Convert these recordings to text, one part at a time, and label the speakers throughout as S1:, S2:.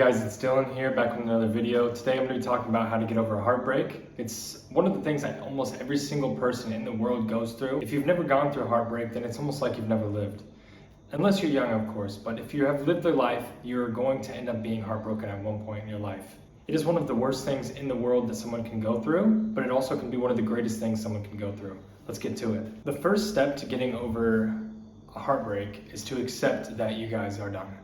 S1: guys, it's Dylan here, back with another video. Today I'm going to be talking about how to get over a heartbreak. It's one of the things that almost every single person in the world goes through. If you've never gone through a heartbreak, then it's almost like you've never lived. Unless you're young, of course, but if you have lived their life, you're going to end up being heartbroken at one point in your life. It is one of the worst things in the world that someone can go through, but it also can be one of the greatest things someone can go through. Let's get to it. The first step to getting over a heartbreak is to accept that you guys are done.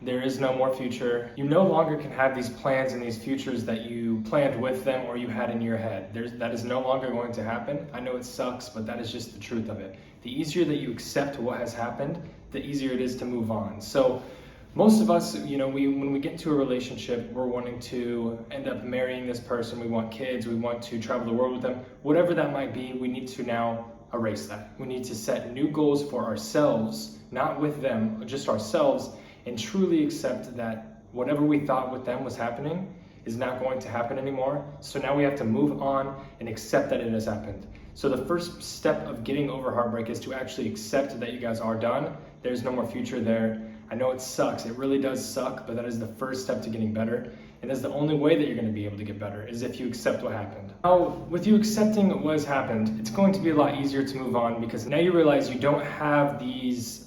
S1: There is no more future. You no longer can have these plans and these futures that you planned with them or you had in your head. That is no longer going to happen. I know it sucks, but that is just the truth of it. The easier that you accept what has happened, the easier it is to move on. So most of us, when we get into a relationship, we're wanting to end up marrying this person. We want kids. We want to travel the world with them. Whatever that might be, we need to now erase that. We need to set new goals for ourselves, not with them, just ourselves, and truly accept that whatever we thought with them was happening is not going to happen anymore. So now we have to move on and accept that it has happened. So the first step of getting over heartbreak is to actually accept that you guys are done. There's no more future there. I know it sucks. It really does suck, but that is the first step to getting better. And that's the only way that you're going to be able to get better, is if you accept what happened. Now, with you accepting what has happened, it's going to be a lot easier to move on because now you realize you don't have these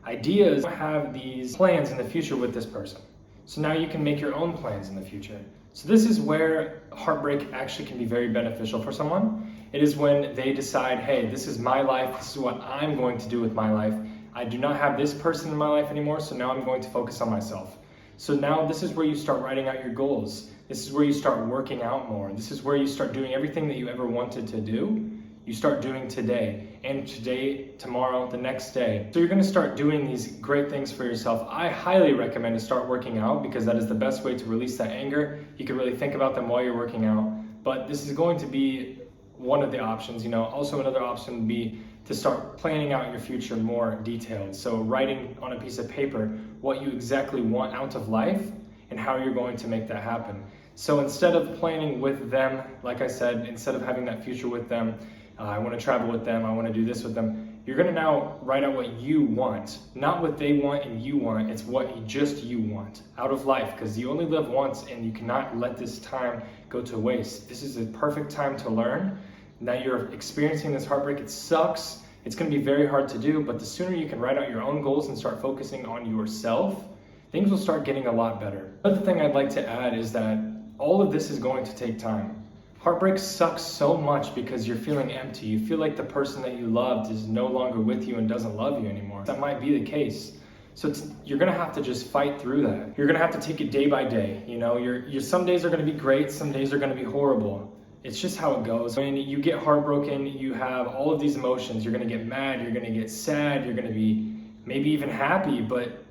S1: ideas, have these plans in the future with this person. So now you can make your own plans in the future. So this is where heartbreak actually can be very beneficial for someone. It is when they decide, hey, this is my life, this is what I'm going to do with my life. I do not have this person in my life anymore, so now I'm going to focus on myself. So now this is where you start writing out your goals. This is where you start working out more. This is where you start doing everything that you ever wanted to do. You start doing today, and today, tomorrow, the next day. So you're going to start doing these great things for yourself. I highly recommend to start working out because that is the best way to release that anger. You can really think about them while you're working out, but this is going to be one of the options. Also another option would be to start planning out your future more detailed. So writing on a piece of paper what you exactly want out of life and how you're going to make that happen. So instead of planning with them, like I said, instead of having that future with them, I want to travel with them, I want to do this with them, you're going to now write out what you want, not what they want and you want. It's what just you want out of life, because you only live once and you cannot let this time go to waste. This is a perfect time to learn. Now you're experiencing this heartbreak. It sucks. It's going to be very hard to do, but the sooner you can write out your own goals and start focusing on yourself, things will start getting a lot better. Another thing I'd like to add is that all of this is going to take time. Heartbreak sucks so much because you're feeling empty. You feel like the person that you loved is no longer with you and doesn't love you anymore. That might be the case. So you're gonna have to just fight through that. You're gonna have to take it day by day. Your some days are gonna be great, some days are gonna be horrible. It's just how it goes. When you get heartbroken, you have all of these emotions. You're gonna get mad, you're gonna get sad, you're gonna be maybe even happy, but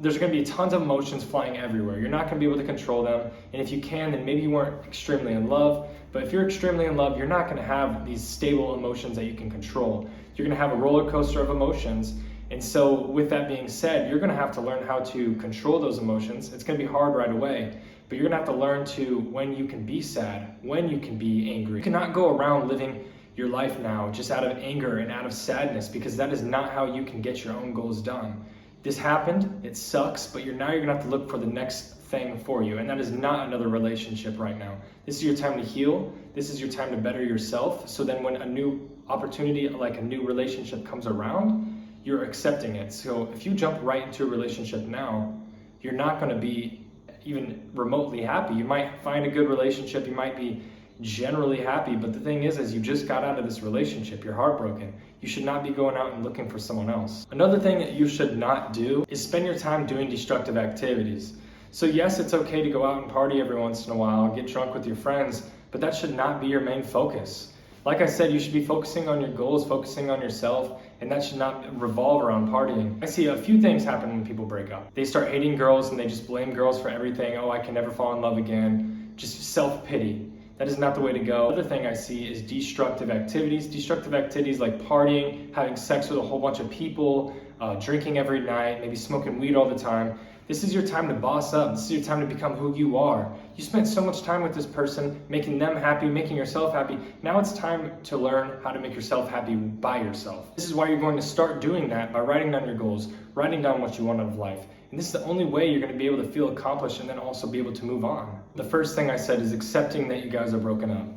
S1: there's going to be tons of emotions flying everywhere. You're not going to be able to control them. And if you can, then maybe you weren't extremely in love. But if you're extremely in love, you're not going to have these stable emotions that you can control. You're going to have a roller coaster of emotions. And so with that being said, you're going to have to learn how to control those emotions. It's going to be hard right away, but you're going to have to learn to when you can be sad, when you can be angry. You cannot go around living your life now just out of anger and out of sadness, because that is not how you can get your own goals done. This happened, it sucks, but now you're gonna have to look for the next thing for you, and that is not another relationship right now. This is your time to heal. This is your time to better yourself, so then when a new opportunity, like a new relationship comes around, you're accepting it. So if you jump right into a relationship now, you're not gonna be even remotely happy. You might find a good relationship, you might be generally happy, but the thing is you just got out of this relationship, you're heartbroken. You should not be going out and looking for someone else. Another thing that you should not do is spend your time doing destructive activities. So yes, it's okay to go out and party every once in a while, get drunk with your friends, but that should not be your main focus. Like I said, you should be focusing on your goals, focusing on yourself, and that should not revolve around partying. I see a few things happen when people break up. They start hating girls and they just blame girls for everything. Oh, I can never fall in love again. Just self-pity. That is not the way to go. Another thing I see is destructive activities. Destructive activities like partying, having sex with a whole bunch of people, drinking every night, maybe smoking weed all the time. This is your time to boss up. This is your time to become who you are. You spent so much time with this person, making them happy, making yourself happy. Now it's time to learn how to make yourself happy by yourself. This is why you're going to start doing that by writing down your goals, writing down what you want out of life, And this is the only way you're going to be able to feel accomplished and then also be able to move on. The first thing I said is accepting that you guys are broken up.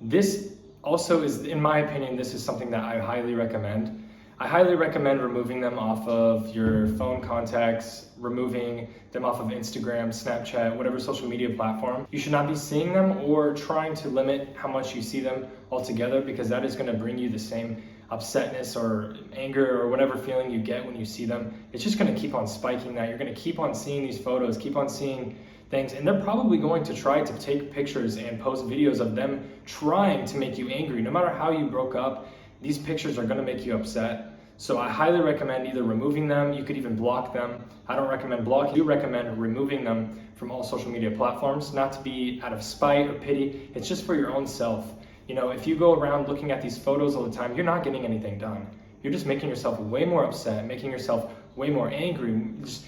S1: This also is, in my opinion, this is something that I highly recommend. I highly recommend removing them off of your phone contacts, removing them off of Instagram, Snapchat, whatever social media platform. You should not be seeing them or trying to limit how much you see them altogether, because that is going to bring you the same upsetness or anger or whatever feeling you get when you see them. It's just going to keep on spiking that. You're going to keep on seeing these photos, keep on seeing things, and they're probably going to try to take pictures and post videos of them trying to make you angry. No matter how you broke up, these pictures are going to make you upset. So I highly recommend either removing them. You could even block them. I don't recommend blocking. I do recommend removing them from all social media platforms, not to be out of spite or pity. It's just for your own self. You know, if you go around looking at these photos all the time, you're not getting anything done. You're just making yourself way more upset, making yourself way more angry, just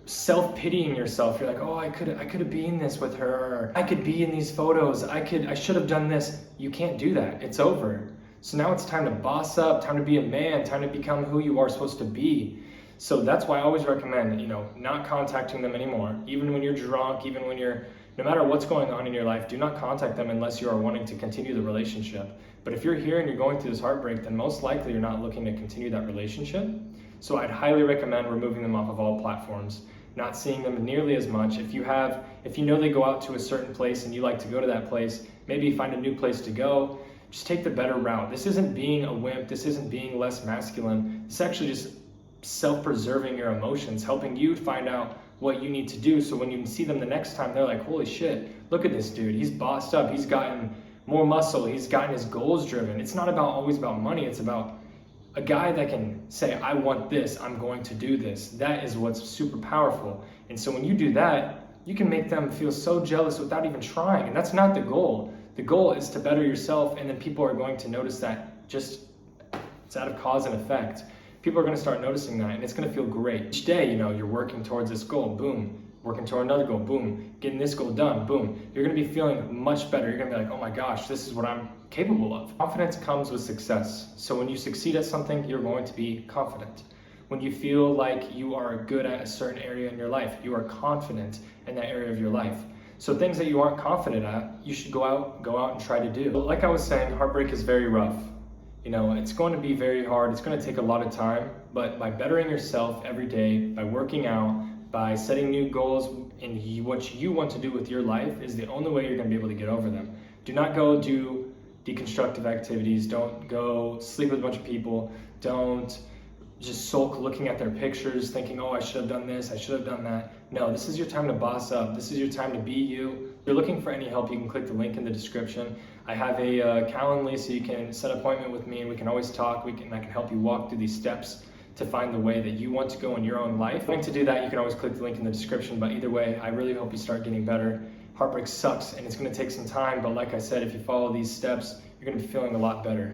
S1: self-pitying yourself. You're like, oh, I could have been this with her, or I could be in these photos, I should have done this. You can't do that. It's over. So now it's time to boss up, time to be a man, time to become who you are supposed to be. So that's why I always recommend, not contacting them anymore. Even when you're drunk, even when no matter what's going on in your life, do not contact them unless you are wanting to continue the relationship. But if you're here and you're going through this heartbreak, then most likely you're not looking to continue that relationship. So I'd highly recommend removing them off of all platforms, not seeing them nearly as much. If you know they go out to a certain place and you like to go to that place, maybe find a new place to go. Just take the better route. This isn't being a wimp. This isn't being less masculine. It's actually just self-preserving your emotions, helping you find out what you need to do. So when you see them the next time, they're like, holy shit, look at this dude. He's bossed up. He's gotten more muscle. He's gotten his goals driven. It's not always about money. It's about a guy that can say, I want this. I'm going to do this. That is what's super powerful. And so when you do that, you can make them feel so jealous without even trying. And that's not the goal. The goal is to better yourself, and then people are going to notice that. It's out of cause and effect. People are going to start noticing that, and it's going to feel great. Each day, you're working towards this goal, boom. Working toward another goal, boom. Getting this goal done, boom. You're going to be feeling much better. You're going to be like, oh my gosh, this is what I'm capable of. Confidence comes with success. So when you succeed at something, you're going to be confident. When you feel like you are good at a certain area in your life, you are confident in that area of your life. So things that you aren't confident at, you should go out and try to do. But like I was saying, heartbreak is very rough. It's going to be very hard. It's going to take a lot of time, but by bettering yourself every day, by working out, by setting new goals in what you want to do with your life is the only way you're going to be able to get over them. Do not go do deconstructive activities. Don't go sleep with a bunch of people. Don't just sulk looking at their pictures thinking, oh, I should have done this, I should have done that. No, this is your time to boss up. This is your time to be you. If you're looking for any help, you can click the link in the description. I have a Calendly, so you can set an appointment with me and we can always talk. I can help you walk through these steps to find the way that you want to go in your own life. To do that, you can always click the link in the description, but either way, I really hope you start getting better. Heartbreak sucks and it's going to take some time, but like I said, if you follow these steps, you're going to be feeling a lot better.